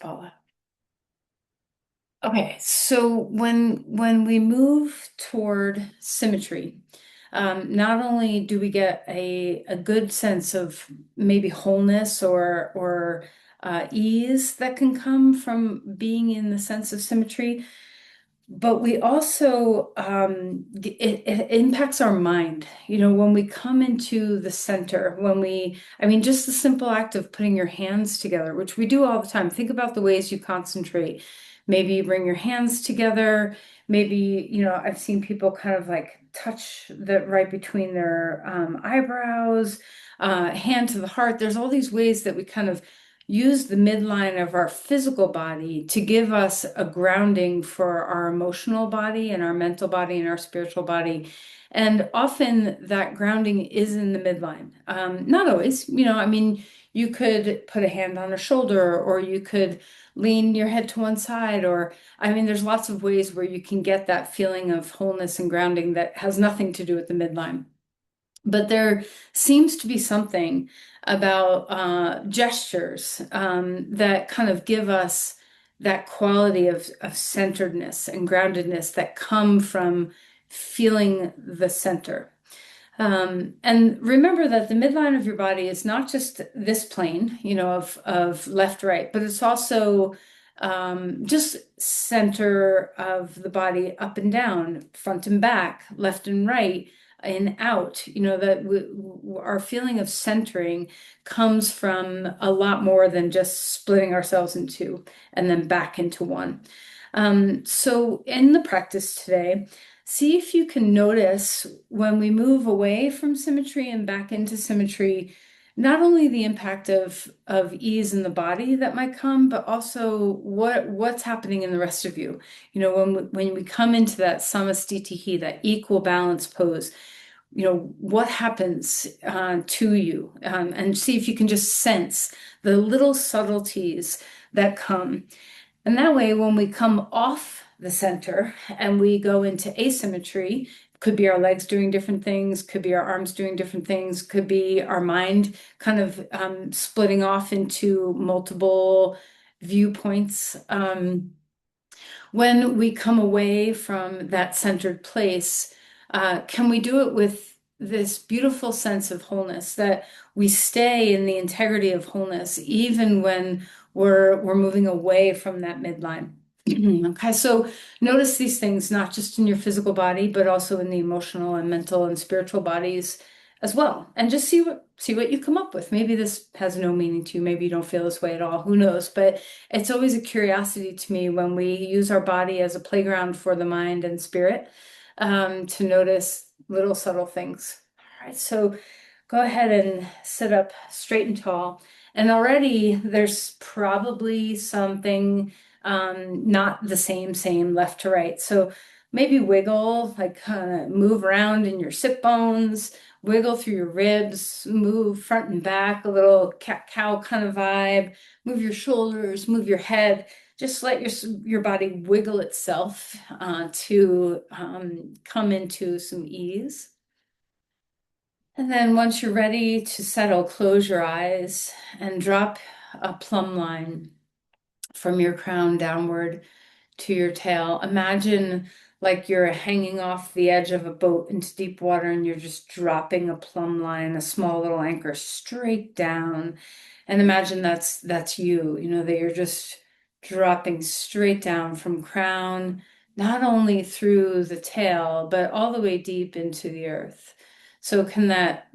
all that. Okay, so when we move toward symmetry, not only do we get a good sense of maybe wholeness or ease that can come from being in the sense of symmetry, but we also it impacts our mind. You know, when we come into the center, I mean, just the simple act of putting your hands together, which we do all the time. Think about the ways you concentrate. Maybe you bring your hands together. Maybe, you know, I've seen people kind of like touch the right between their eyebrows, hand to the heart. There's all these ways that we kind of use the midline of our physical body to give us a grounding for our emotional body and our mental body and our spiritual body. And often that grounding is in the midline. Not always, you know, I mean, you could put a hand on a shoulder, or you could lean your head to one side, or I mean, there's lots of ways where you can get that feeling of wholeness and grounding that has nothing to do with the midline. But there seems to be something about gestures that kind of give us that quality of centeredness and groundedness that come from feeling the center. And remember that the midline of your body is not just this plane, you know, of left, right, but it's also just center of the body up and down, front and back, left and right, and out. You know, that our feeling of centering comes from a lot more than just splitting ourselves in two and then back into one. So in the practice today, see if you can notice when we move away from symmetry and back into symmetry, not only the impact of ease in the body that might come, but also what's happening in the rest of you. You know, when we come into that samasthiti, that equal balance pose, you know, what happens to you, and see if you can just sense the little subtleties that come. And that way, when we come off the center and we go into asymmetry, could be our legs doing different things, could be our arms doing different things, could be our mind kind of splitting off into multiple viewpoints. When we come away from that centered place, can we do it with this beautiful sense of wholeness, that we stay in the integrity of wholeness even when we're moving away from that midline? Okay, so notice these things not just in your physical body, but also in the emotional and mental and spiritual bodies as well. And just see what you come up with. Maybe this has no meaning to you. Maybe you don't feel this way at all. Who knows? But it's always a curiosity to me when we use our body as a playground for the mind and spirit, to notice little subtle things. All right, so go ahead and sit up straight and tall. And already there's probably something not the same left to right. So maybe wiggle, like kind of move around in your sit bones, wiggle through your ribs, move front and back, a little cat-cow kind of vibe, move your shoulders, move your head. Just let your body wiggle itself to come into some ease. And then once you're ready to settle, close your eyes and drop a plumb line from your crown downward to your tail. Imagine like you're hanging off the edge of a boat into deep water and you're just dropping a plumb line, a small little anchor straight down. And imagine that's you, you know, that you're just dropping straight down from crown, not only through the tail, but all the way deep into the earth. So can that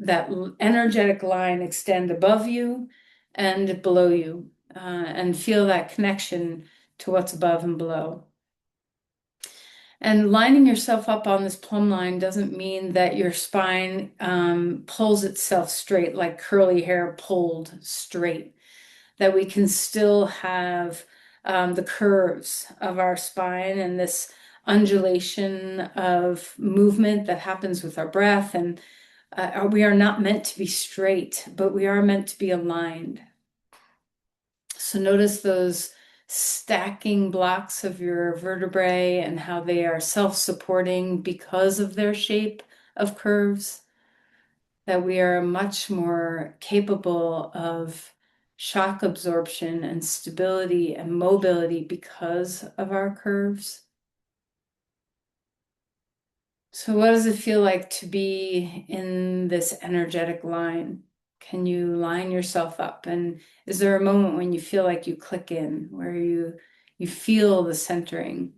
energetic line extend above you and below you, and feel that connection to what's above and below. And lining yourself up on this plumb line doesn't mean that your spine pulls itself straight, like curly hair pulled straight, that we can still have the curves of our spine and this undulation of movement that happens with our breath. And we are not meant to be straight, but we are meant to be aligned. So notice those stacking blocks of your vertebrae and how they are self-supporting because of their shape of curves, that we are much more capable of shock absorption and stability and mobility because of our curves. So what does it feel like to be in this energetic line? Can you line yourself up? And is there a moment when you feel like you click in, where you feel the centering?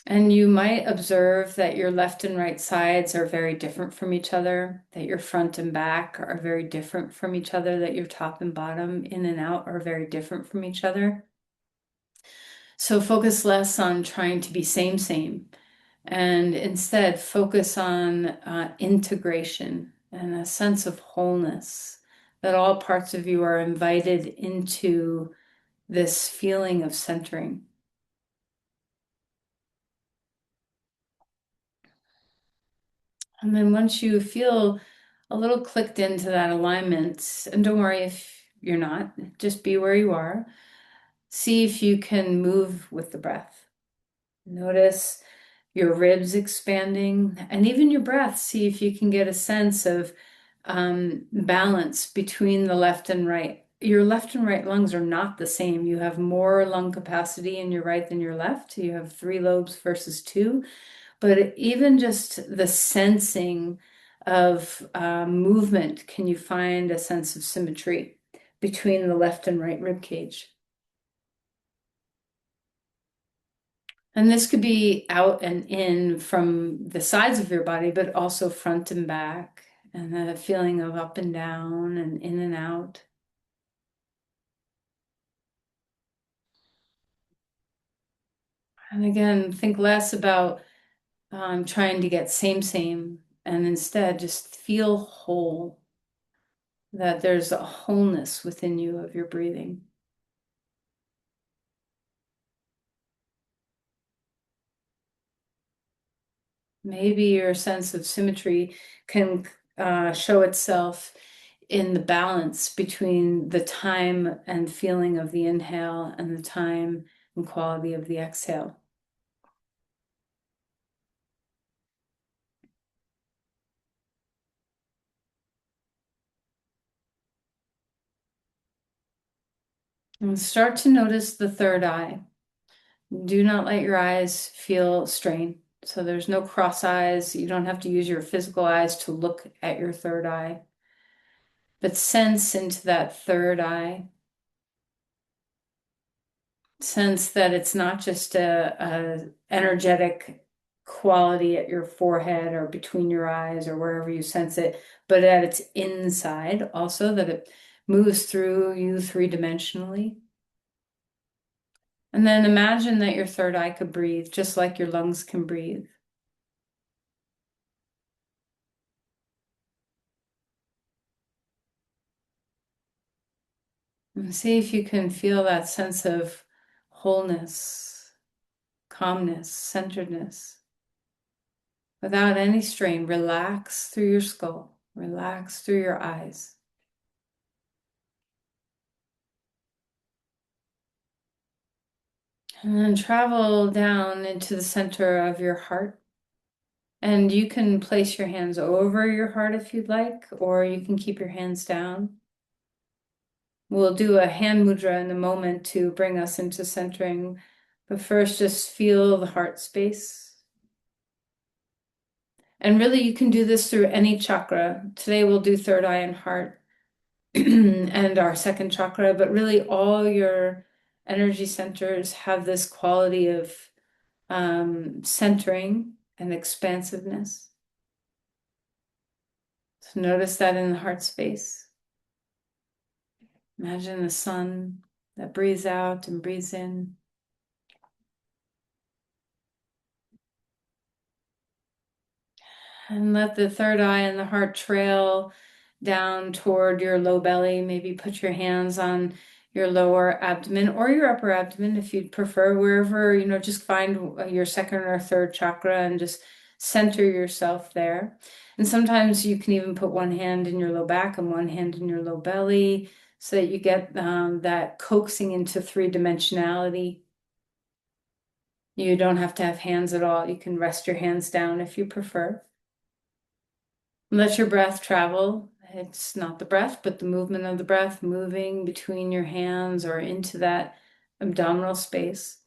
And you might observe that your left and right sides are very different from each other, that your front and back are very different from each other, that your top and bottom, in and out, are very different from each other. So focus less on trying to be same, and instead focus on integration and a sense of wholeness, that all parts of you are invited into this feeling of centering. And then once you feel a little clicked into that alignment, and don't worry if you're not, just be where you are. See if you can move with the breath. Notice your ribs expanding, and even your breath. See if you can get a sense of balance between the left and right. Your left and right lungs are not the same. You have more lung capacity in your right than your left. You have 3 lobes versus 2. But even just the sensing of movement, can you find a sense of symmetry between the left and right rib cage? And this could be out and in from the sides of your body, but also front and back, and the feeling of up and down and in and out. And again, think less about trying to get same, and instead just feel whole, that there's a wholeness within you of your breathing. Maybe your sense of symmetry can show itself in the balance between the time and feeling of the inhale and the time and quality of the exhale. And start to notice the third eye. Do not let your eyes feel strain. So there's no cross eyes. You don't have to use your physical eyes to look at your third eye, but sense into that third eye. Sense that it's not just a energetic quality at your forehead or between your eyes or wherever you sense it, but that it's inside also, that it moves through you three-dimensionally. And then imagine that your third eye could breathe just like your lungs can breathe. And see if you can feel that sense of wholeness, calmness, centeredness. Without any strain, relax through your skull, relax through your eyes. And then travel down into the center of your heart. And you can place your hands over your heart if you'd like, or you can keep your hands down. We'll do a hand mudra in a moment to bring us into centering, but first just feel the heart space. And really you can do this through any chakra. Today we'll do third eye and heart and our second chakra, but really all your energy centers have this quality of centering and expansiveness. So notice that in the heart space. Imagine the sun that breathes out and breathes in. And let the third eye and the heart trail down toward your low belly. Maybe put your hands on your lower abdomen or your upper abdomen if you'd prefer, wherever, just find your second or third chakra and just center yourself there. And sometimes you can even put one hand in your low back and one hand in your low belly so that you get that coaxing into three-dimensionality. You don't have to have hands at all. You can rest your hands down if you prefer. Let your breath travel It's not the breath, but the movement of the breath moving between your hands or into that abdominal space.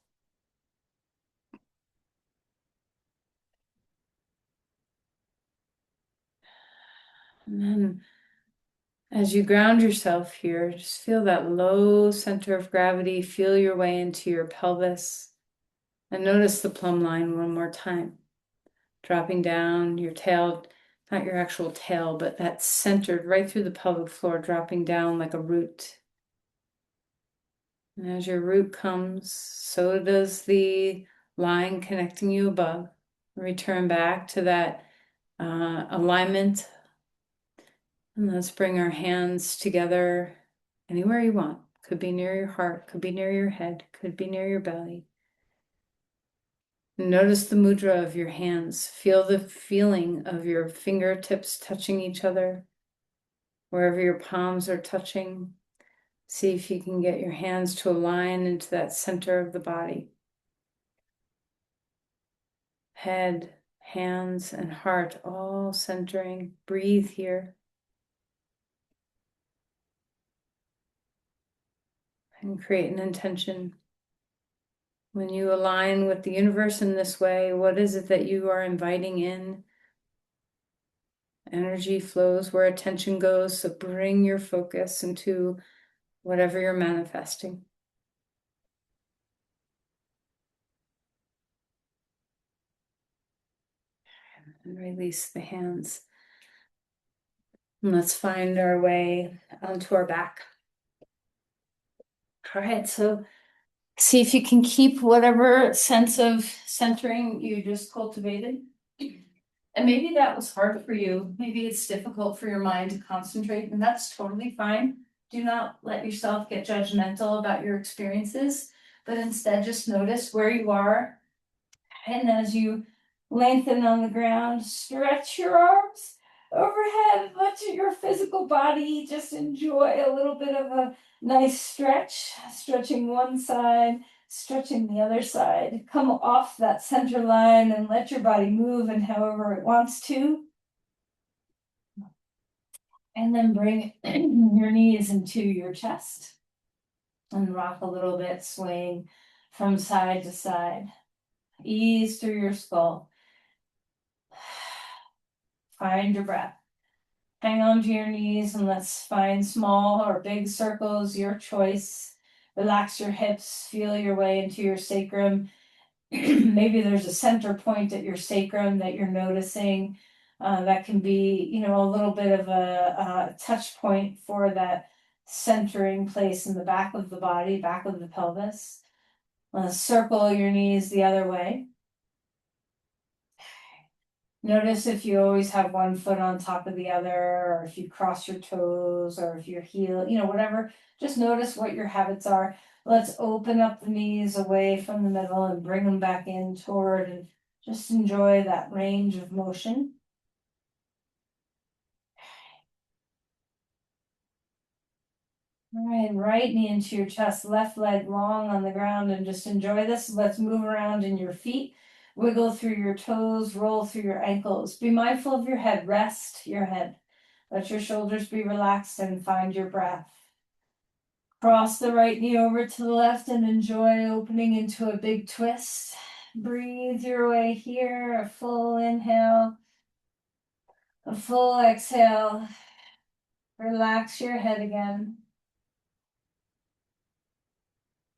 And then as you ground yourself here, just feel that low center of gravity, feel your way into your pelvis, and notice the plumb line one more time. Dropping down your tail, not your actual tail, but that centered right through the pelvic floor, dropping down like a root. And as your root comes, so does the line connecting you above. Return back to that alignment. And let's bring our hands together anywhere you want. Could be near your heart, could be near your head, could be near your belly. Notice the mudra of your hands. Feel the feeling of your fingertips touching each other. Wherever your palms are touching, see if you can get your hands to align into that center of the body. Head, hands, and heart all centering. Breathe here. And create an intention. When you align with the universe in this way, what is it that you are inviting in? Energy flows where attention goes, so bring your focus into whatever you're manifesting. And release the hands. And let's find our way onto our back. All right, so see if you can keep whatever sense of centering you just cultivated. And maybe that was hard for you. Maybe it's difficult for your mind to concentrate, and that's totally fine. Do not let yourself get judgmental about your experiences, but instead just notice where you are. And as you lengthen on the ground, stretch your arms overhead, let your physical body just enjoy a little bit of a nice stretch, stretching one side, stretching the other side. Come off that center line and let your body move in however it wants to. And then bring your knees into your chest and rock a little bit, swaying from side to side. Ease through your skull. Find your breath. Hang on to your knees and let's find small or big circles, your choice. Relax your hips, feel your way into your sacrum. Maybe there's a center point at your sacrum that you're noticing. That can be, a little bit of a touch point for that centering place in the back of the body, back of the pelvis. Circle your knees the other way. Notice if you always have one foot on top of the other, or if you cross your toes, or if your heel, whatever. Just notice what your habits are. Let's open up the knees away from the middle and bring them back in toward, and just enjoy that range of motion. All right knee into your chest, left leg long on the ground, and just enjoy this. Let's move around in your feet. Wiggle through your toes, roll through your ankles. Be mindful of your head, rest your head. Let your shoulders be relaxed and find your breath. Cross the right knee over to the left and enjoy opening into a big twist. Breathe your way here, a full inhale, a full exhale. Relax your head again.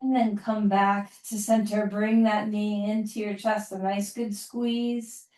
And then come back to center. Bring that knee into your chest, a nice good squeeze.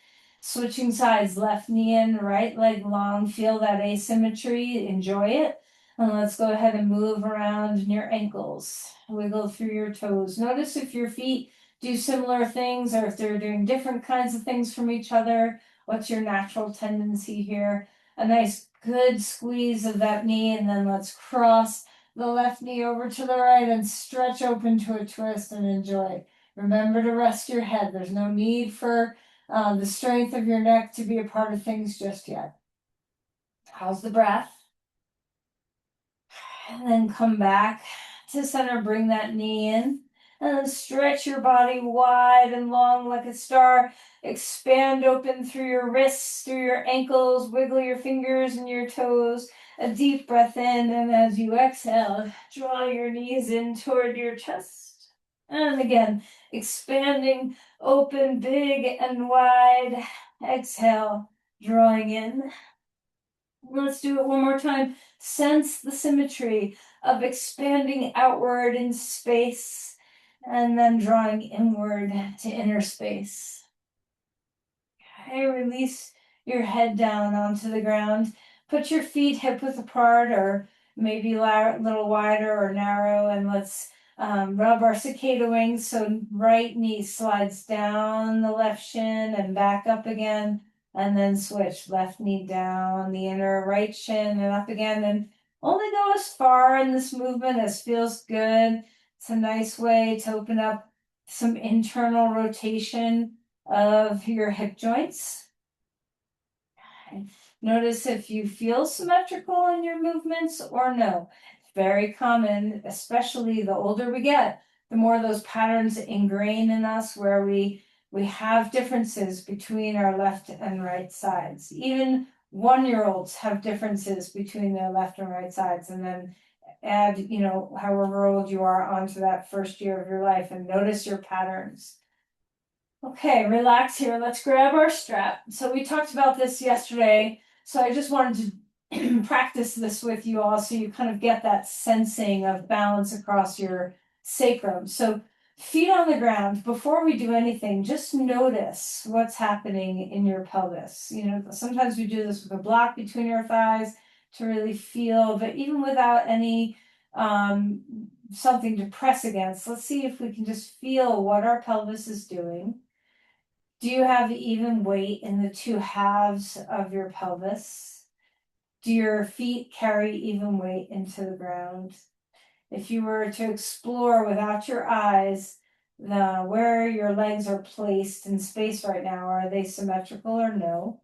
Switching sides, left knee in, right leg long. Feel that asymmetry, enjoy it. And let's go ahead and move around in your ankles. Wiggle through your toes. Notice if your feet do similar things or if they're doing different kinds of things from each other. What's your natural tendency here? A nice good squeeze of that knee, and then let's cross the left knee over to the right and stretch open to a twist and enjoy. Remember to rest your head. There's no need for the strength of your neck to be a part of things just yet. How's the breath? And then come back to center, bring that knee in. And then stretch your body wide and long like a star. Expand open through your wrists, through your ankles, wiggle your fingers and your toes. A deep breath in, and as you exhale, draw your knees in toward your chest. And again, expanding, open, big and wide. Exhale, drawing in. Let's do it one more time. Sense the symmetry of expanding outward in space and then drawing inward to inner space. Okay, release your head down onto the ground. Put your feet hip width apart or maybe a little wider or narrow, and let's rub our cicada wings. So right knee slides down the left shin and back up again, and then switch left knee down the inner right shin and up again, and only go as far in this movement as feels good. It's a nice way to open up some internal rotation of your hip joints. Notice if you feel symmetrical in your movements or no. It's very common, especially the older we get, the more those patterns ingrain in us where we have differences between our left and right sides. Even 1-year-olds have differences between their left and right sides, and then add, however old you are onto that first year of your life and notice your patterns. Okay, relax here. Let's grab our strap. So we talked about this yesterday. So I just wanted to practice this with you all so you kind of get that sensing of balance across your sacrum. So feet on the ground. Before we do anything, just notice what's happening in your pelvis. Sometimes we do this with a block between your thighs to really feel, but even without any something to press against, let's see if we can just feel what our pelvis is doing. Do you have even weight in the two halves of your pelvis? Do your feet carry even weight into the ground? If you were to explore without your eyes where your legs are placed in space right now, are they symmetrical or no?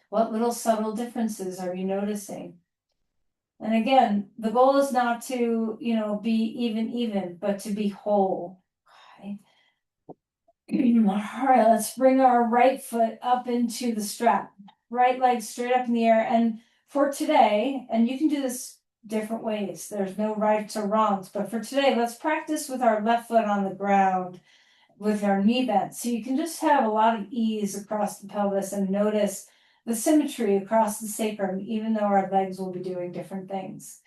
What little subtle differences are you noticing? And again, the goal is not to, be even, but to be whole. Okay. All right, let's bring our right foot up into the strap. Right leg straight up in the air. And for today, and you can do this different ways, there's no rights or wrongs, but for today, let's practice with our left foot on the ground with our knee bent. So you can just have a lot of ease across the pelvis and notice the symmetry across the sacrum, even though our legs will be doing different things.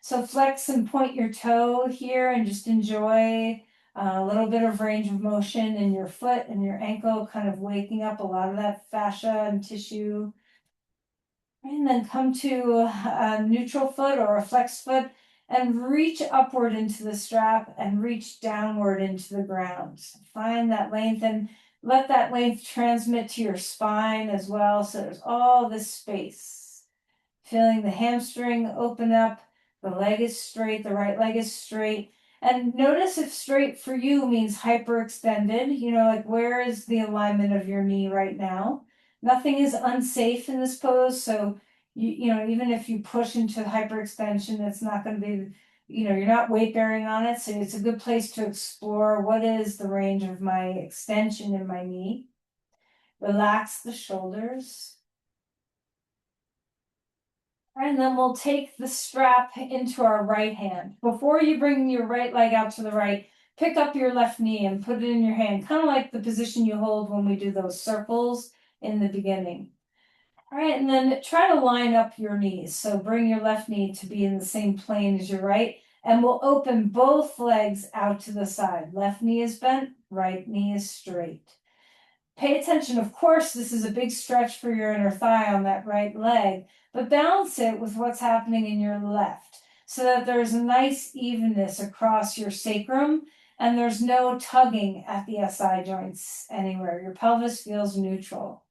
So flex and point your toe here and just enjoy a little bit of range of motion in your foot and your ankle, kind of waking up a lot of that fascia and tissue. And then come to a neutral foot or a flex foot and reach upward into the strap and reach downward into the ground. Find that length and let that length transmit to your spine as well. So there's all this space. Feeling the hamstring open up, the leg is straight, the right leg is straight. And notice if straight for you means hyperextended, like where is the alignment of your knee right now? Nothing is unsafe in this pose. So, even if you push into hyperextension, it's not going to be, you're not weight bearing on it. So it's a good place to explore what is the range of my extension in my knee. Relax the shoulders. And then we'll take the strap into our right hand. Before you bring your right leg out to the right, pick up your left knee and put it in your hand, kind of like the position you hold when we do those circles in the beginning. All right, and then try to line up your knees. So bring your left knee to be in the same plane as your right, and we'll open both legs out to the side. Left knee is bent, right knee is straight. Pay attention, of course, this is a big stretch for your inner thigh on that right leg, but balance it with what's happening in your left so that there's a nice evenness across your sacrum and there's no tugging at the SI joints anywhere. Your pelvis feels neutral.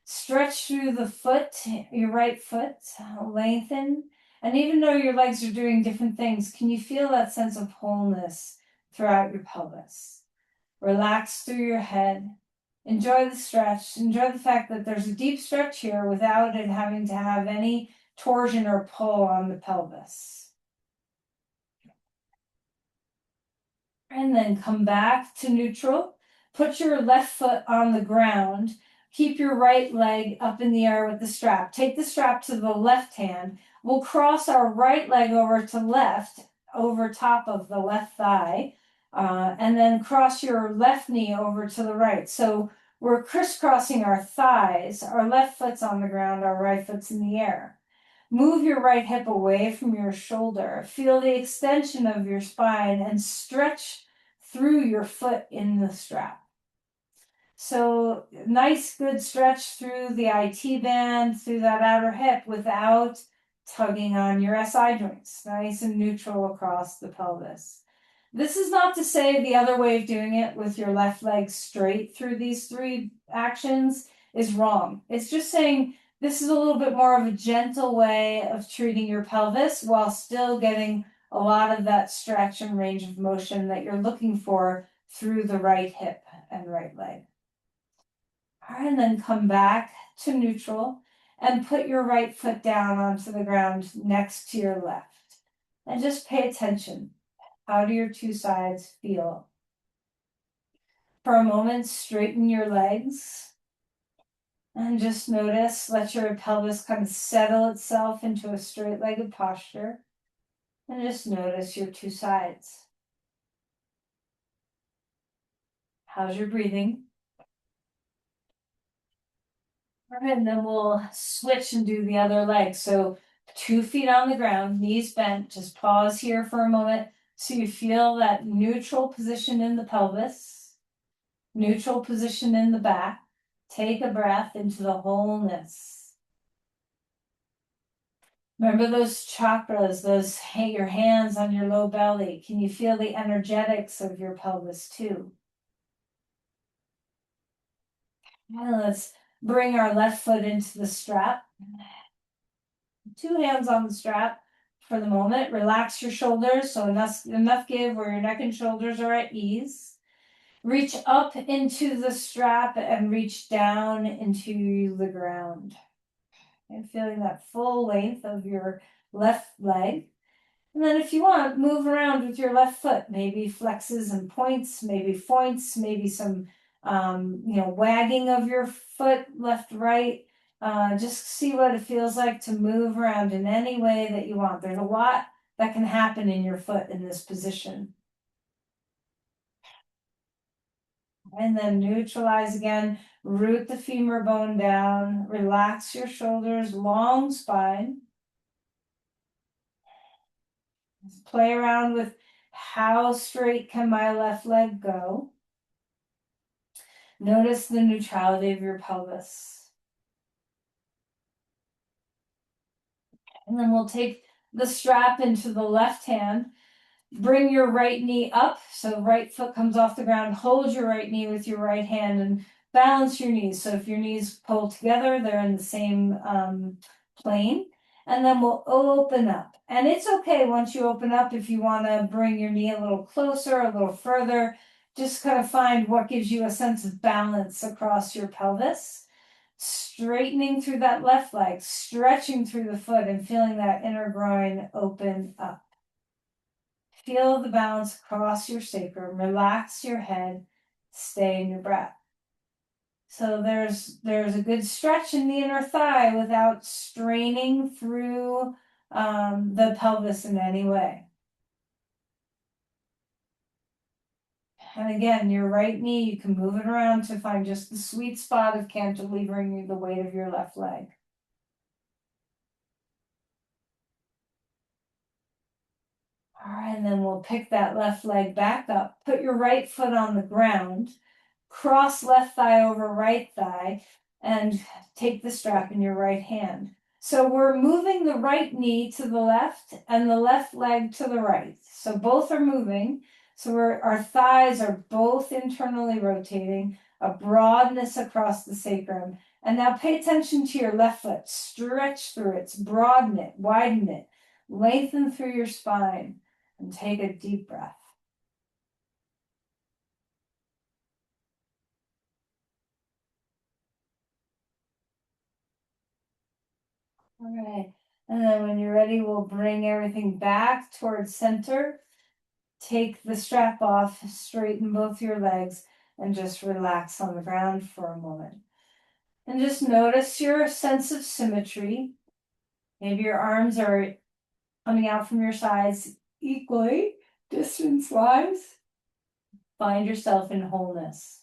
Stretch through the foot, your right foot, lengthen. And even though your legs are doing different things, can you feel that sense of wholeness throughout your pelvis? Relax through your head. Enjoy the stretch. Enjoy the fact that there's a deep stretch here without it having to have any torsion or pull on the pelvis. And then come back to neutral. Put your left foot on the ground. Keep your right leg up in the air with the strap. Take the strap to the left hand. We'll cross our right leg over to left, over top of the left thigh, and then cross your left knee over to the right. So we're crisscrossing our thighs. Our left foot's on the ground, our right foot's in the air. Move your right hip away from your shoulder. Feel the extension of your spine and stretch through your foot in the strap. So nice, good stretch through the IT band, through that outer hip without tugging on your SI joints. Nice and neutral across the pelvis. This is not to say the other way of doing it with your left leg straight through these three actions is wrong. It's just saying this is a little bit more of a gentle way of treating your pelvis while still getting a lot of that stretch and range of motion that you're looking for through the right hip and right leg. All right, and then come back to neutral and put your right foot down onto the ground next to your left. And just pay attention. How do your two sides feel? For a moment, straighten your legs. And just notice, let your pelvis kind of settle itself into a straight-legged posture. And just notice your two sides. How's your breathing? All right, and then we'll switch and do the other leg. So 2 feet on the ground, knees bent. Just pause here for a moment so you feel that neutral position in the pelvis, neutral position in the back. Take a breath into the wholeness. Remember those chakras, those, hey, your hands on your low belly. Can you feel the energetics of your pelvis too? And let's bring our left foot into the strap. 2 hands on the strap for the moment. Relax your shoulders, so enough give where your neck and shoulders are at ease. Reach up into the strap and reach down into the ground. And feeling that full length of your left leg. And then if you want, move around with your left foot, maybe flexes and points, maybe points, maybe some, wagging of your foot left, right. Just see what it feels like to move around in any way that you want. There's a lot that can happen in your foot in this position. And then neutralize again, root the femur bone down, relax your shoulders, long spine. Play around with how straight can my left leg go. Notice the neutrality of your pelvis. And then we'll take the strap into the left hand. Bring your right knee up, so right foot comes off the ground. Hold your right knee with your right hand and balance your knees. So if your knees pull together, they're in the same plane. And then we'll open up. And it's okay once you open up if you want to bring your knee a little closer, a little further. Just kind of find what gives you a sense of balance across your pelvis. Straightening through that left leg, stretching through the foot and feeling that inner groin open up. Feel the balance across your sacrum. Relax your head. Stay in your breath. So there's a good stretch in the inner thigh without straining through the pelvis in any way. And again, your right knee, you can move it around to find just the sweet spot of cantilevering the weight of your left leg. All right, and then we'll pick that left leg back up. Put your right foot on the ground. Cross left thigh over right thigh and take the strap in your right hand. So we're moving the right knee to the left and the left leg to the right. So both are moving. So our thighs are both internally rotating, a broadness across the sacrum. And now pay attention to your left foot. Stretch through it, broaden it, widen it, lengthen through your spine, and take a deep breath. All right, and then when you're ready, we'll bring everything back towards center. take the strap off, straighten both your legs, and just relax on the ground for a moment. And just notice your sense of symmetry. Maybe your arms are coming out from your sides equally, distance wise. Find yourself in wholeness.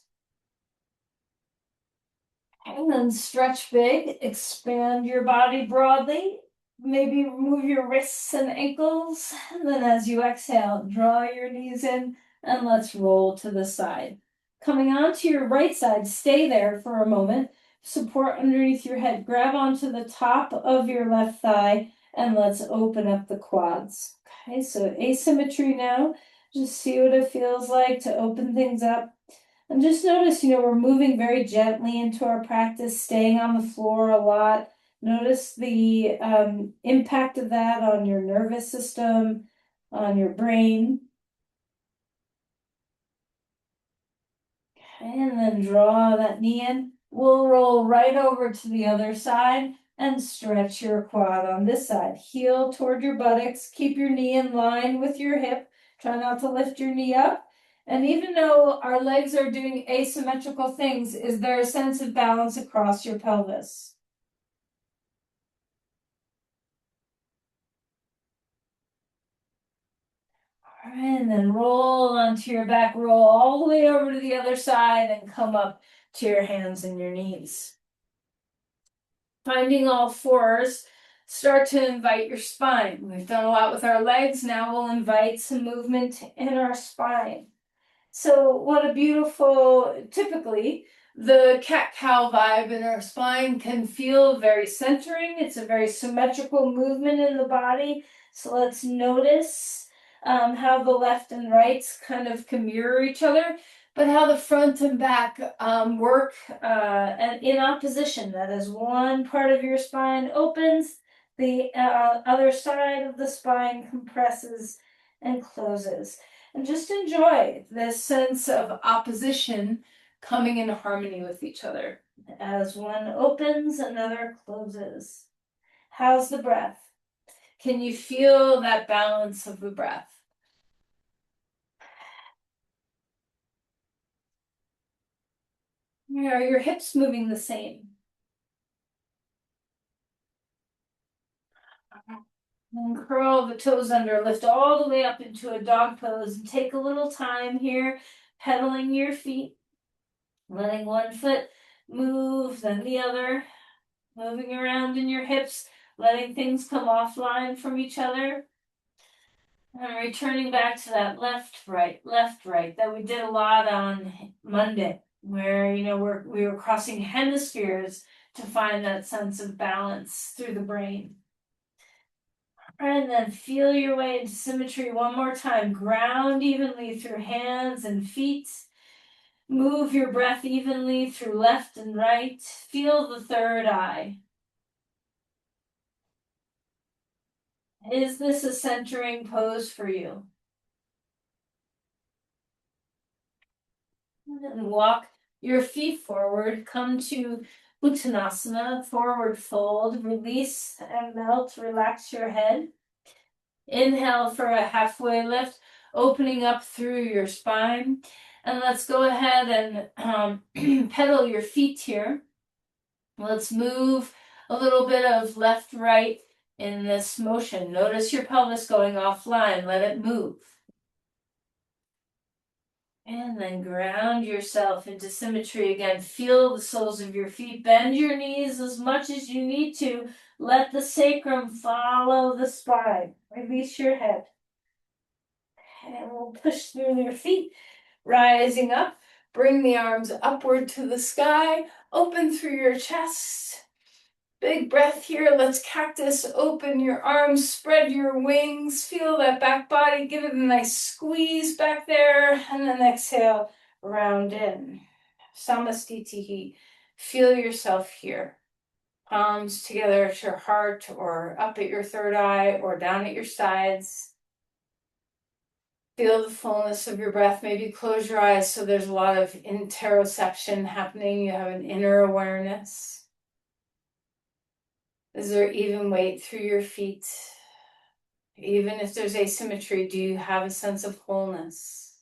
And then stretch big, expand your body broadly. Maybe move your wrists and ankles. And then as you exhale, draw your knees in and let's roll to the side. Coming onto your right side, stay there for a moment. Support underneath your head. Grab onto the top of your left thigh and let's open up the quads. Okay, so asymmetry now. Just see what it feels like to open things up. And just notice, we're moving very gently into our practice, staying on the floor a lot. Notice the impact of that on your nervous system, on your brain. And then draw that knee in. We'll roll right over to the other side and stretch your quad on this side. Heel toward your buttocks. Keep your knee in line with your hip. Try not to lift your knee up. And even though our legs are doing asymmetrical things, is there a sense of balance across your pelvis? All right, and then roll onto your back, roll all the way over to the other side and come up to your hands and your knees. Finding all fours, start to invite your spine. We've done a lot with our legs, now we'll invite some movement in our spine. So what a beautiful, typically, the cat-cow vibe in our spine can feel very centering. It's a very symmetrical movement in the body. So let's notice how the left and rights kind of can mirror each other, but how the front and back work and in opposition. That is, one part of your spine opens, the other side of the spine compresses and closes. And just enjoy this sense of opposition coming in harmony with each other. As one opens, another closes. How's the breath? Can you feel that balance of the breath? Are your hips moving the same? And curl the toes under, lift all the way up into a dog pose, and take a little time here, pedaling your feet, letting one foot move, then the other, moving around in your hips, letting things come offline from each other. And returning back to that left, right that we did a lot on Monday, where, we were crossing hemispheres to find that sense of balance through the brain. And then feel your way into symmetry one more time. Ground evenly through hands and feet. Move your breath evenly through left and right. Feel the third eye. Is this a centering pose for you? And walk your feet forward. Come to Uttanasana, forward fold. Release and melt. Relax your head. Inhale for a halfway lift, opening up through your spine. And let's go ahead and pedal your feet here. Let's move a little bit of left, right in this motion. Notice your pelvis going offline. Let it move. And then ground yourself into symmetry again. Feel the soles of your feet. Bend your knees as much as you need to. Let the sacrum follow the spine. Release your head. And we'll push through your feet. Rising up. Bring the arms upward to the sky. Open through your chest. Big breath here. Let's cactus. Open your arms. Spread your wings. Feel that back body. Give it a nice squeeze back there. And then exhale. Round in. Samastitihi. Feel yourself here. Palms together at your heart or up at your third eye or down at your sides. Feel the fullness of your breath. Maybe close your eyes so there's a lot of interoception happening. You have an inner awareness. Is there even weight through your feet? Even if there's asymmetry, do you have a sense of wholeness?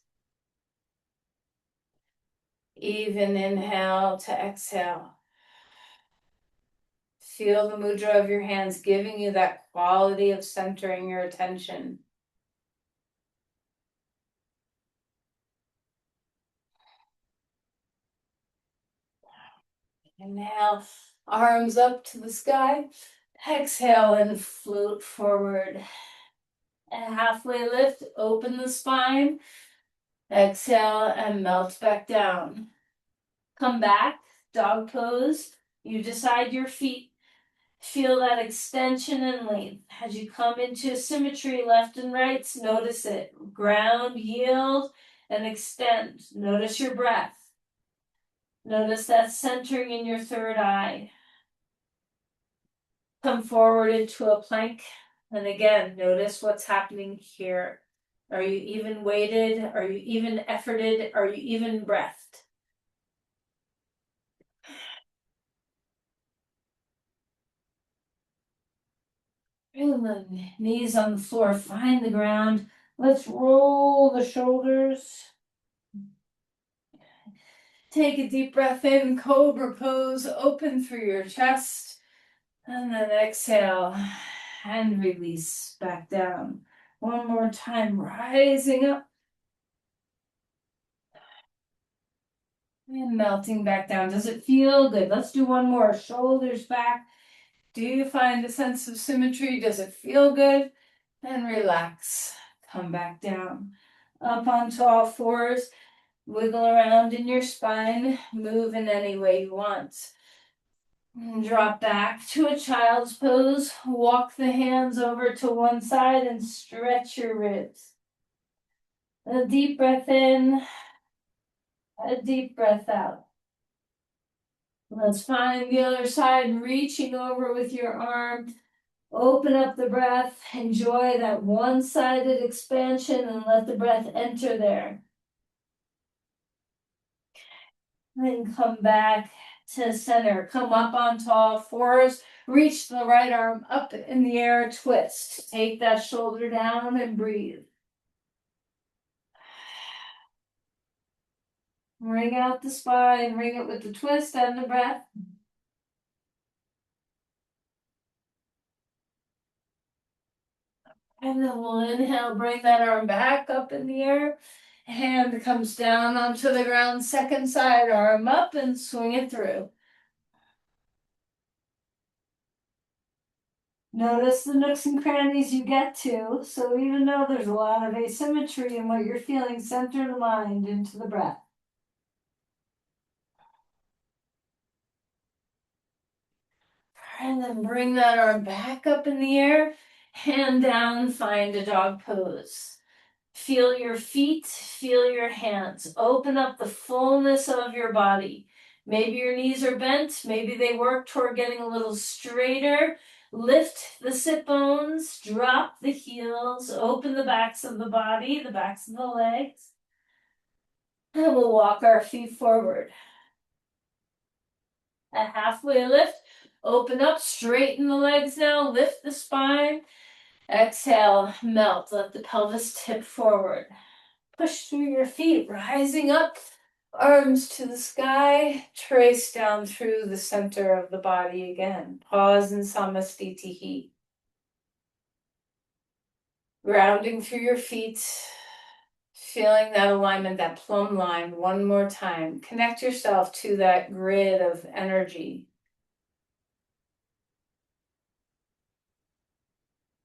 Even inhale to exhale. Feel the mudra of your hands giving you that quality of centering your attention. Inhale, arms up to the sky. Exhale and float forward. A halfway lift, open the spine. Exhale and melt back down. Come back, dog pose. You decide your feet. Feel that extension and length. As you come into symmetry, left and right, notice it. Ground, yield, and extend. Notice your breath. Notice that centering in your third eye. Come forward into a plank. And again, notice what's happening here. Are you even weighted? Are you even efforted? Are you even breathed? And the knees on the floor, find the ground. Let's roll the shoulders. Take a deep breath in, cobra pose, open through your chest. And then exhale and release back down. One more time, rising up. And melting back down. Does it feel good? Let's do one more. Shoulders back. Do you find a sense of symmetry? Does it feel good? And relax. Come back down. Up onto all fours. Wiggle around in your spine. Move in any way you want. And drop back to a child's pose. Walk the hands over to one side and stretch your ribs. A deep breath in. A deep breath out. Let's find the other side, reaching over with your arm. Open up the breath. Enjoy that one-sided expansion and let the breath enter there. Then come back to center. Come up onto all fours. Reach the right arm up in the air, twist. Take that shoulder down and breathe. Ring out the spine, ring it with the twist and the breath. And then we'll inhale, bring that arm back up in the air. Hand comes down onto the ground, second side, arm up and swing it through. Notice the nooks and crannies you get to. So even though there's a lot of asymmetry in what you're feeling, center the mind into the breath. And then bring that arm back up in the air, hand down, find a dog pose. Feel your feet, feel your hands. Open up the fullness of your body. Maybe your knees are bent, maybe they work toward getting a little straighter. Lift the sit bones, drop the heels, open the backs of the body, the backs of the legs. And we'll walk our feet forward. A halfway lift. Open up, straighten the legs now, lift the spine. Exhale, melt, let the pelvis tip forward. Push through your feet, rising up, arms to the sky, trace down through the center of the body again. Pause in Samastitihi. Grounding through your feet, feeling that alignment, that plumb line one more time. Connect yourself to that grid of energy.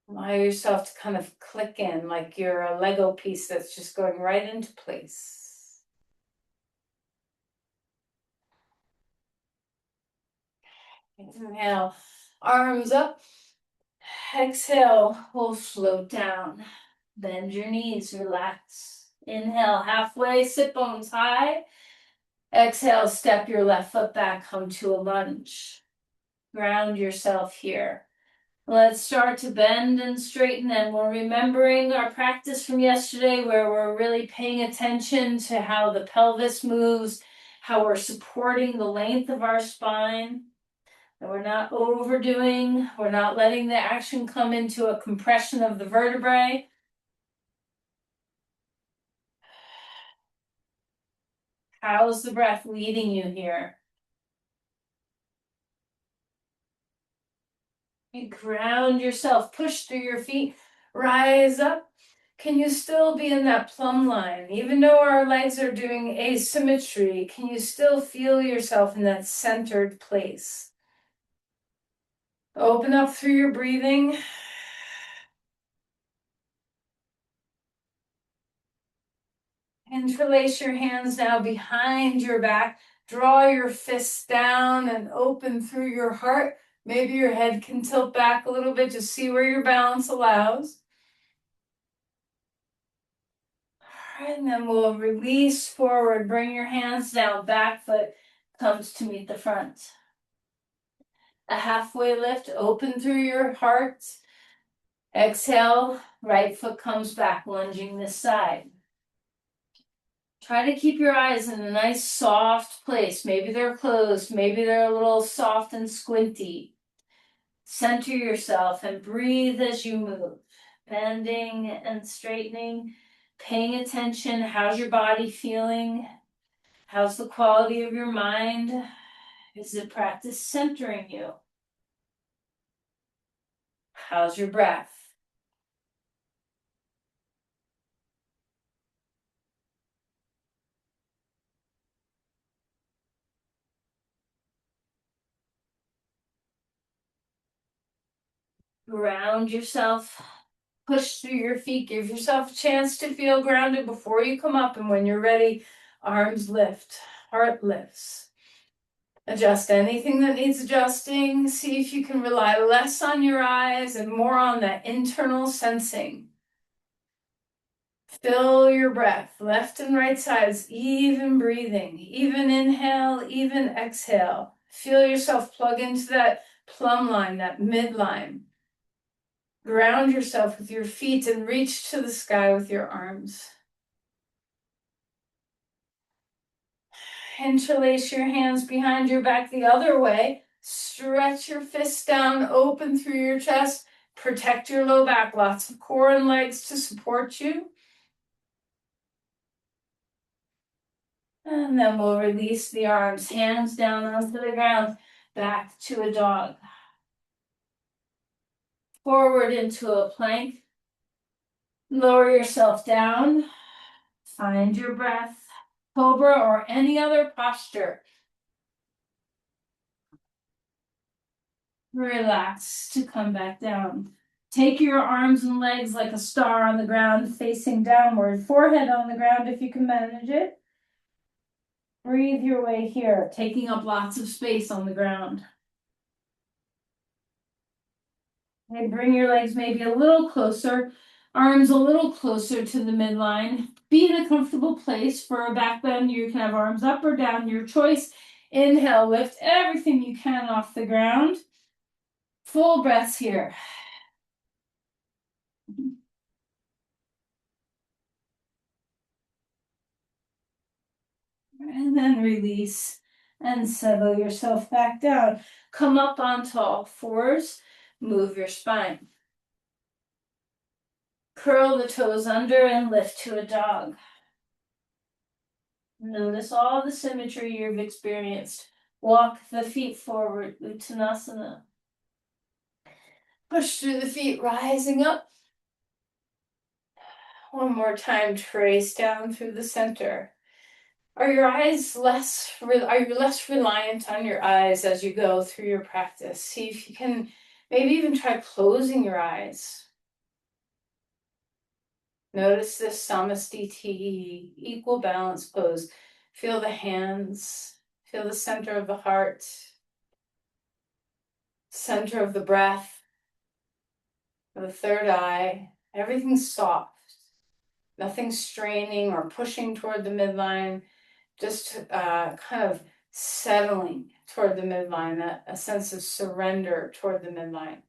Allow yourself to kind of click in like you're a Lego piece that's just going right into place. Inhale, arms up. Exhale, we'll float down. Bend your knees, relax. Inhale, halfway, sit bones high. Exhale, step your left foot back, come to a lunge. Ground yourself here. Let's start to bend and straighten, and we're remembering our practice from yesterday where we're really paying attention to how the pelvis moves, how we're supporting the length of our spine. And we're not overdoing, we're not letting the action come into a compression of the vertebrae. How's the breath leading you here? You ground yourself, push through your feet, rise up. Can you still be in that plumb line? Even though our legs are doing asymmetry, can you still feel yourself in that centered place? Open up through your breathing. Interlace your hands now behind your back. Draw your fists down and open through your heart. Maybe your head can tilt back a little bit to see where your balance allows. All right, and then we'll release forward. Bring your hands down. Back foot comes to meet the front. A halfway lift. Open through your heart. Exhale. Right foot comes back, lunging this side. Try to keep your eyes in a nice soft place. Maybe they're closed, maybe they're a little soft and squinty. Center yourself and breathe as you move. Bending and straightening, paying attention. How's your body feeling? How's the quality of your mind? Is it practice centering you? How's your breath? Ground yourself. Push through your feet. Give yourself a chance to feel grounded before you come up. And when you're ready, arms lift, heart lifts. Adjust anything that needs adjusting. See if you can rely less on your eyes and more on that internal sensing. Fill your breath, left and right sides, even breathing, even inhale, even exhale. Feel yourself plug into that plumb line, that midline. Ground yourself with your feet and reach to the sky with your arms. Interlace your hands behind your back the other way. Stretch your fists down, open through your chest. Protect your low back. Lots of core and legs to support you. And then we'll release the arms, hands down onto the ground, back to a dog. Forward into a plank. Lower yourself down. Find your breath. Cobra or any other posture. Relax to come back down. Take your arms and legs like a star on the ground, facing downward. Forehead on the ground if you can manage it. Breathe your way here, taking up lots of space on the ground. Okay, bring your legs maybe a little closer, arms a little closer to the midline. Be in a comfortable place for a back bend. You can have arms up or down, your choice. Inhale, lift everything you can off the ground. Full breaths here. And then release and settle yourself back down. Come up onto all fours. Move your spine. Curl the toes under and lift to a dog. Notice all the symmetry you've experienced. Walk the feet forward, Uttanasana. Push through the feet, rising up. One more time, trace down through the center. Are you less reliant on your eyes as you go through your practice? See if you can maybe even try closing your eyes. Notice this Samastiti, equal balance pose. Feel the hands, feel the center of the heart, center of the breath, the third eye. Everything's soft. Nothing straining or pushing toward the midline. Just kind of settling toward the midline, a sense of surrender toward the midline.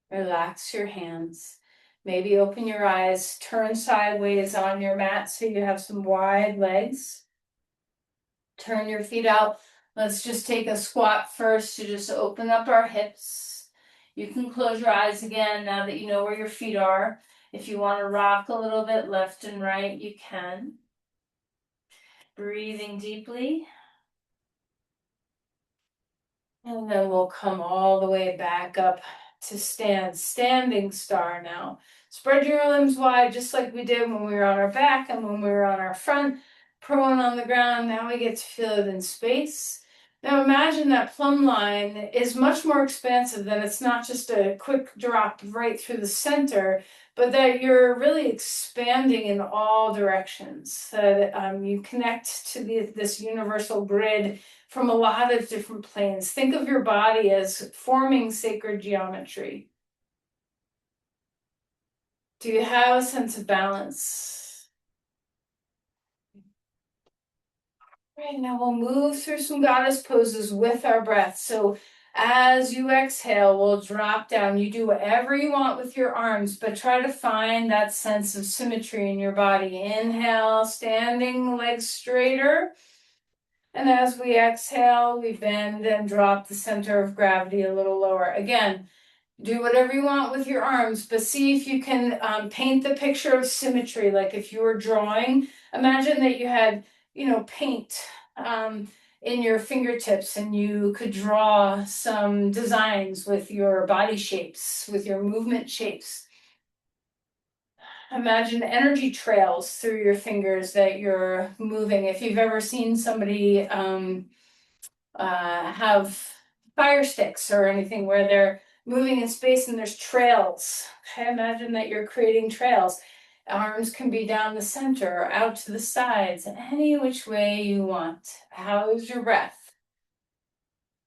Relax your hands. Maybe open your eyes, turn sideways on your mat so you have some wide legs. Turn your feet out. Let's just take a squat first to just open up our hips. You can close your eyes again now that you know where your feet are. If you want to rock a little bit left and right, you can. Breathing deeply. And then we'll come all the way back up to standing star now. Spread your limbs wide just like we did when we were on our back and when we were on our front, prone on the ground. Now we get to feel it in space. Now imagine that plumb line is much more expansive, that it's not just a quick drop right through the center, but that you're really expanding in all directions. That you connect to this universal grid from a lot of different planes. Think of your body as forming sacred geometry. Do you have a sense of balance? Right, now we'll move through some goddess poses with our breath. So as you exhale, we'll drop down. You do whatever you want with your arms, but try to find that sense of symmetry in your body. Inhale, standing legs straighter. And as we exhale, we bend and drop the center of gravity a little lower. Again, do whatever you want with your arms, but see if you can paint the picture of symmetry. Like if you were drawing, imagine that you had, paint in your fingertips and you could draw some designs with your body shapes, with your movement shapes. Imagine energy trails through your fingers that you're moving. If you've ever seen somebody have fire sticks or anything where they're moving in space and there's trails. Okay, imagine that you're creating trails. Arms can be down the center or out to the sides, any which way you want. How's your breath?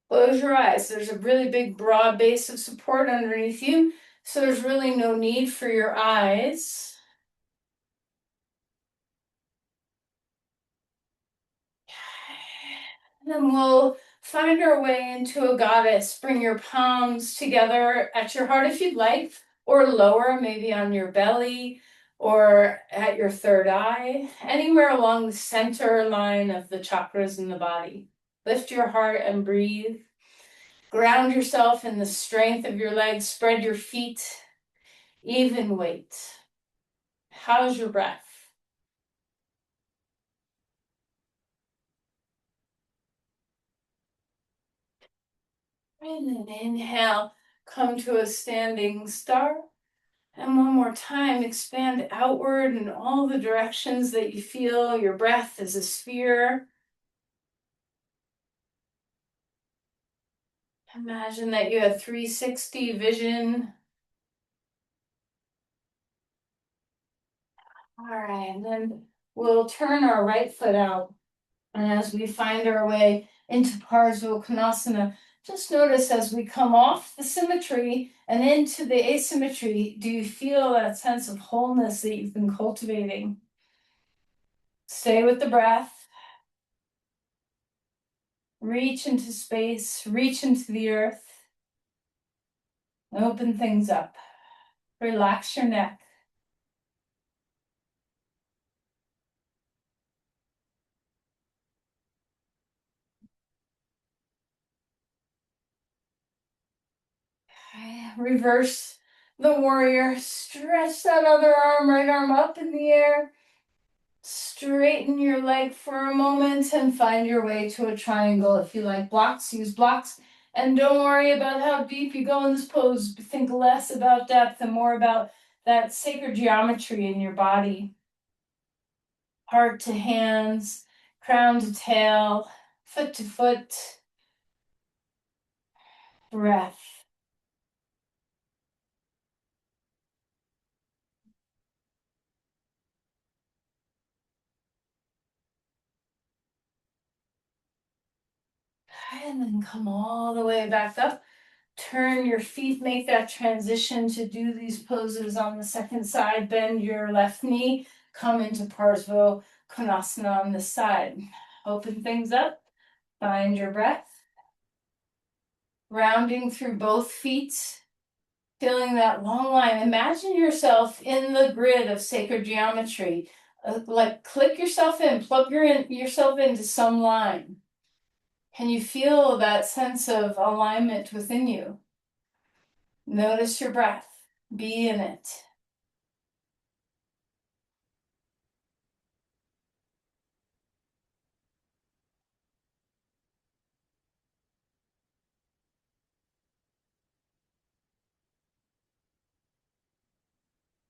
Close your eyes. There's a really big broad base of support underneath you, so there's really no need for your eyes. And then we'll find our way into a goddess. Bring your palms together at your heart if you'd like, or lower, maybe on your belly or at your third eye, anywhere along the center line of the chakras in the body. Lift your heart and breathe. Ground yourself in the strength of your legs. Spread your feet. Even weight. How's your breath? And then inhale, come to a standing star. And one more time, expand outward in all the directions that you feel. Your breath is a sphere. Imagine that you have 360 vision. All right, and then we'll turn our right foot out. And as we find our way into Parsvakonasana, just notice as we come off the symmetry and into the asymmetry, do you feel that sense of wholeness that you've been cultivating? Stay with the breath. Reach into space, reach into the earth. Open things up. Relax your neck. Reverse the warrior. Stretch that other arm, right arm up in the air. Straighten your leg for a moment and find your way to a triangle. If you like blocks, use blocks. And don't worry about how deep you go in this pose. Think less about depth and more about that sacred geometry in your body. Heart to hands, crown to tail, foot to foot. Breath. And then come all the way back up. Turn your feet, make that transition to do these poses on the second side. Bend your left knee, come into Parsvakonasana on this side. Open things up, find your breath. Rounding through both feet. Feeling that long line. Imagine yourself in the grid of sacred geometry. Like click yourself in, yourself into some line. Can you feel that sense of alignment within you? Notice your breath. Be in it.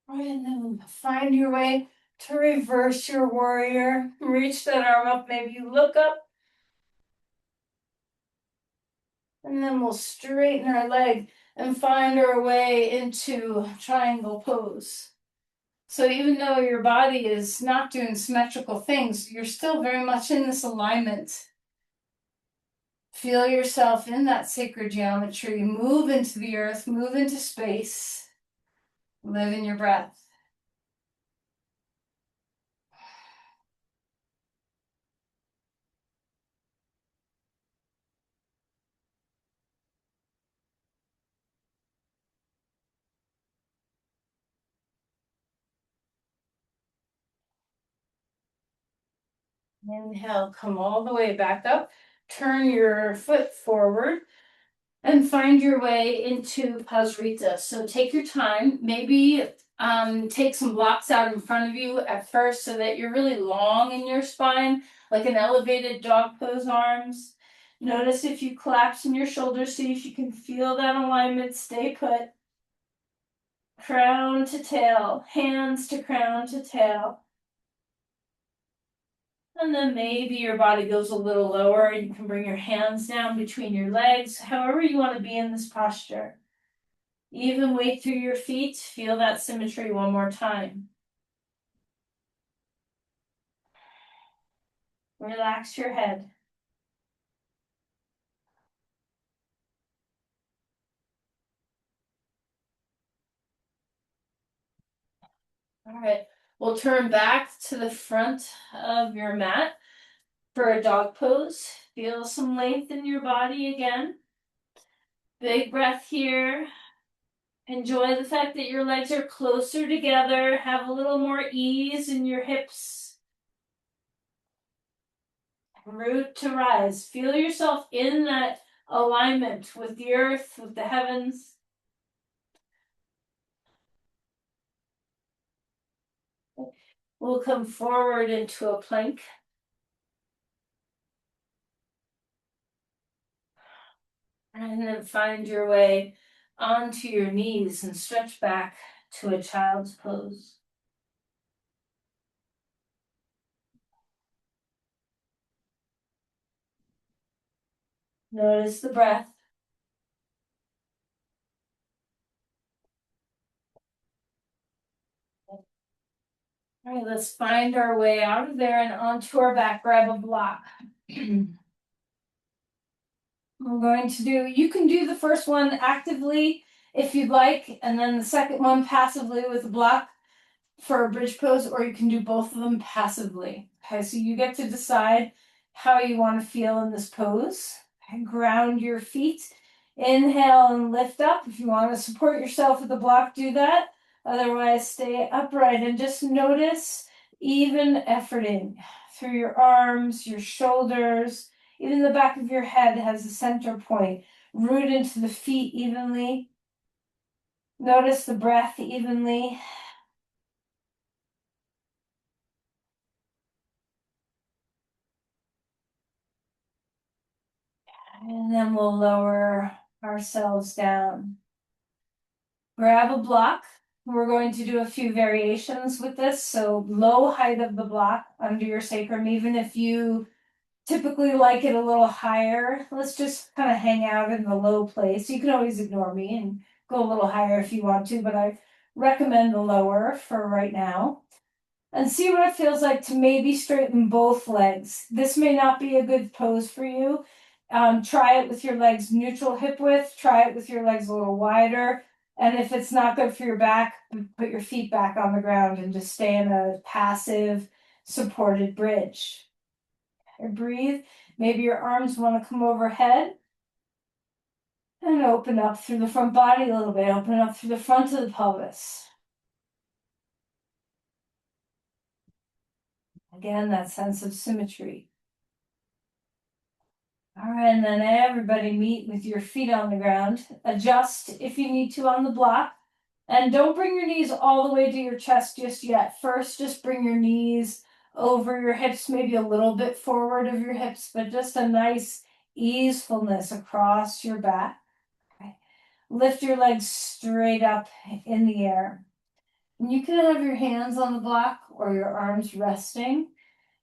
Right, and then find your way to reverse your warrior. Reach that arm up. Maybe you look up. And then we'll straighten our leg and find our way into triangle pose. So even though your body is not doing symmetrical things, you're still very much in this alignment. Feel yourself in that sacred geometry. Move into the earth, move into space. Live in your breath. Inhale, come all the way back up. Turn your foot forward and find your way into Pasrita. So take your time. Maybe take some blocks out in front of you at first so that you're really long in your spine, like an elevated dog pose arms. Notice if you collapse in your shoulders, see if you can feel that alignment. Stay put. Crown to tail, hands to crown to tail. And then maybe your body goes a little lower and you can bring your hands down between your legs, however you want to be in this posture. Even weight through your feet, feel that symmetry one more time. Relax your head. All right, we'll turn back to the front of your mat for a dog pose. Feel some length in your body again. Big breath here. Enjoy the fact that your legs are closer together. Have a little more ease in your hips. Root to rise. Feel yourself in that alignment with the earth, with the heavens. We'll come forward into a plank. And then find your way onto your knees and stretch back to a child's pose. Notice the breath. All right, let's find our way out of there and onto our back. Grab a block. We're going to do, you can do the first one actively if you'd like, and then the second one passively with a block for a bridge pose, or you can do both of them passively. Okay, so you get to decide how you want to feel in this pose. Okay, ground your feet. Inhale and lift up. If you want to support yourself with a block, do that. Otherwise, stay upright and just notice even efforting through your arms, your shoulders, even the back of your head has a center point. Root into the feet evenly. Notice the breath evenly. And then we'll lower ourselves down. Grab a block. We're going to do a few variations with this. So low height of the block under your sacrum, even if you typically like it a little higher, let's just kind of hang out in the low place. You can always ignore me and go a little higher if you want to, but I recommend the lower for right now. And see what it feels like to maybe straighten both legs. This may not be a good pose for you. Try it with your legs neutral hip width. Try it with your legs a little wider. And if it's not good for your back, put your feet back on the ground and just stay in a passive supported bridge. And breathe. Maybe your arms want to come overhead. And gonna open up through the front body a little bit, open up through the front of the pelvis. Again, that sense of symmetry. All right, and then everybody meet with your feet on the ground. Adjust if you need to on the block. And don't bring your knees all the way to your chest just yet. First, just bring your knees over your hips, maybe a little bit forward of your hips, but just a nice easefulness across your back. Okay. Lift your legs straight up in the air. And you can have your hands on the block or your arms resting.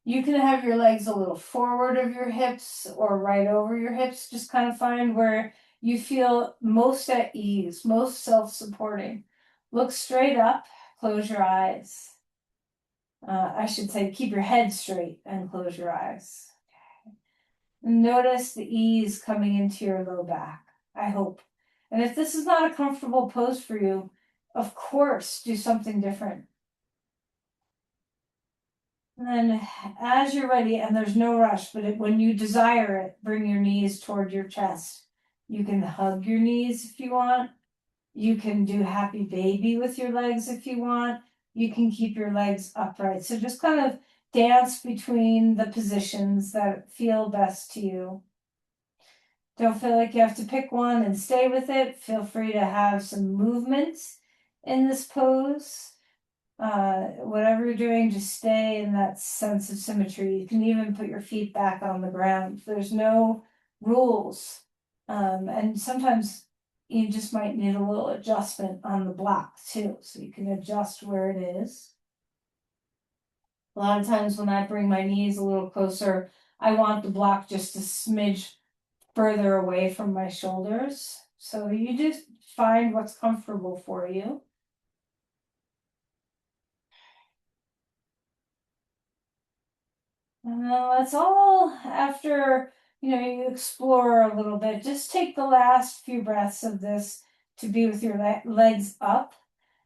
You can have your legs a little forward of your hips or right over your hips. Just kind of find where you feel most at ease, most self-supporting. Look straight up, close your eyes. I should say keep your head straight and close your eyes. Notice the ease coming into your low back, I hope. And if this is not a comfortable pose for you, of course, do something different. And then as you're ready, and there's no rush, but when you desire it, bring your knees toward your chest. You can hug your knees if you want. You can do happy baby with your legs if you want. You can keep your legs upright. So just kind of dance between the positions that feel best to you. Don't feel like you have to pick one and stay with it. Feel free to have some movement in this pose. Whatever you're doing, just stay in that sense of symmetry. You can even put your feet back on the ground. There's no rules. And sometimes you just might need a little adjustment on the block too. So you can adjust where it is. A lot of times when I bring my knees a little closer, I want the block just a smidge further away from my shoulders. So you just find what's comfortable for you. And then let's all, after you explore a little bit, just take the last few breaths of this to be with your legs up.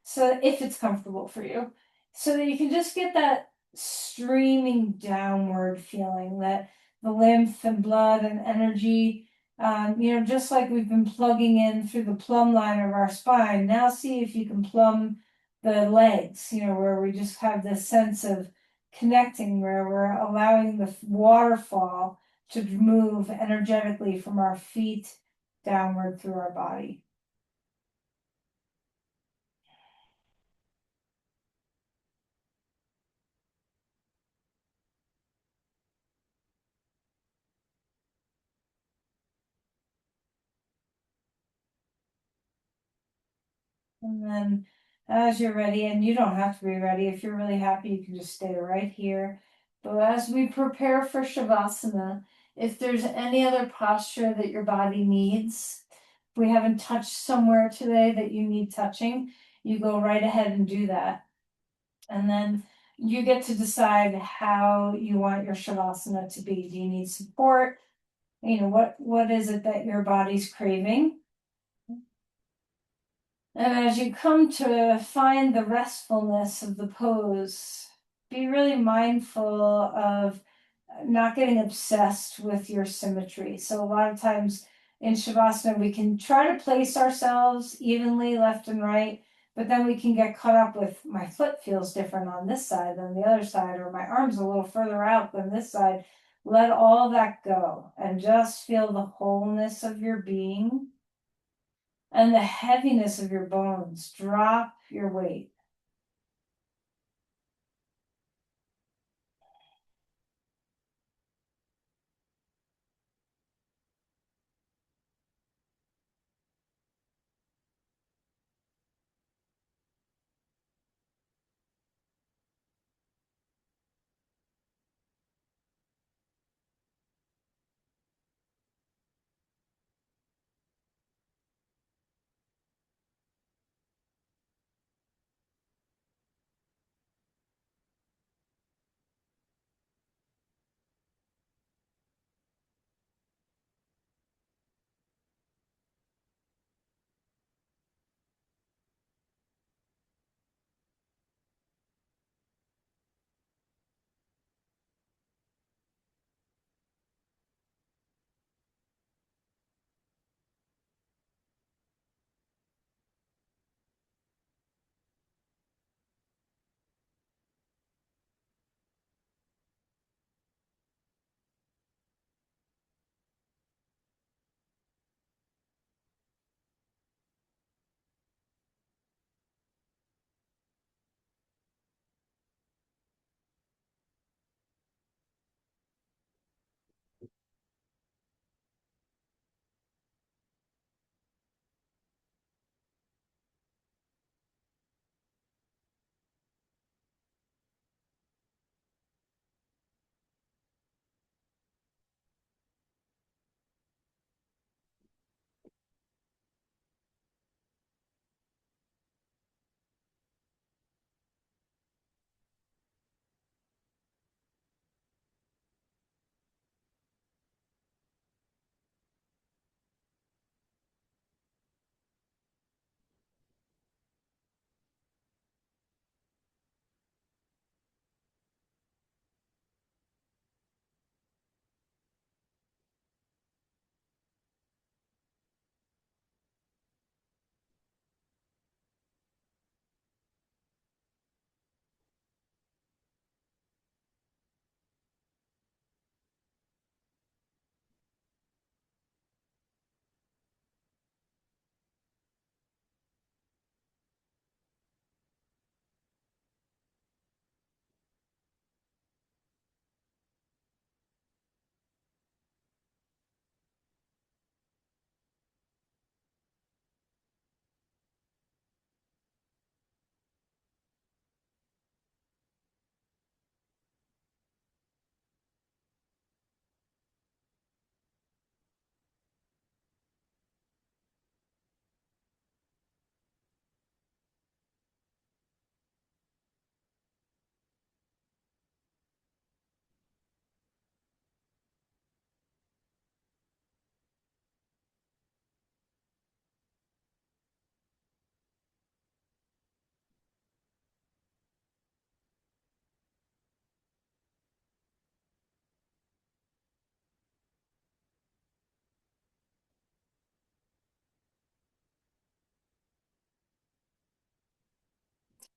So if it's comfortable for you, so that you can just get that streaming downward feeling, that the lymph and blood and energy, just like we've been plugging in through the plumb line of our spine. Now see if you can plumb the legs, where we just have this sense of connecting, where we're allowing the waterfall to move energetically from our feet downward through our body. And then as you're ready, and you don't have to be ready, if you're really happy, you can just stay right here. But as we prepare for Shavasana, if there's any other posture that your body needs, if we haven't touched somewhere today that you need touching, you go right ahead and do that. And then you get to decide how you want your Shavasana to be. Do you need support? What is it that your body's craving? And as you come to find the restfulness of the pose, be really mindful of not getting obsessed with your symmetry. So a lot of times in Shavasana, we can try to place ourselves evenly left and right, but then we can get caught up with my foot feels different on this side than the other side, or my arm's a little further out than this side. Let all that go and just feel the wholeness of your being and the heaviness of your bones. Drop your weight.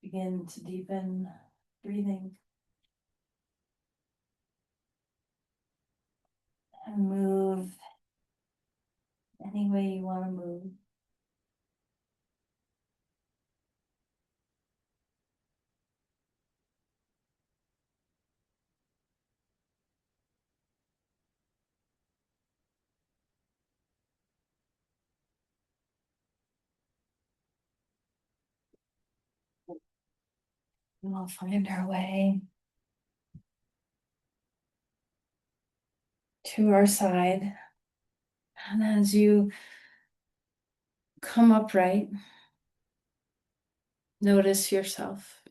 Begin to deepen breathing and move any way you want to move. We'll find our way to our side. And as you come upright, notice yourself.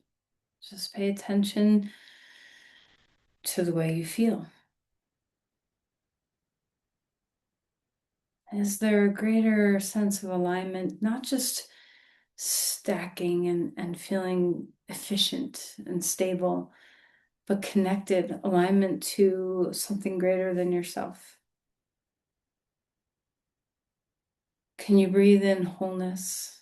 Just pay attention to the way you feel. Is there a greater sense of alignment, not just stacking and feeling efficient and stable, but connected alignment to something greater than yourself? Can you breathe in wholeness?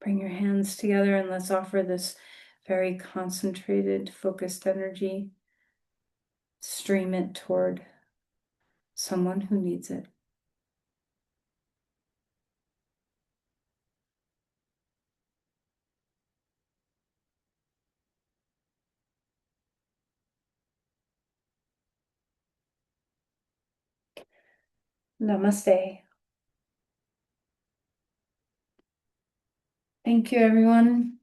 Bring your hands together and let's offer this very concentrated, focused energy. Stream it toward someone who needs it. Namaste. Thank you, everyone.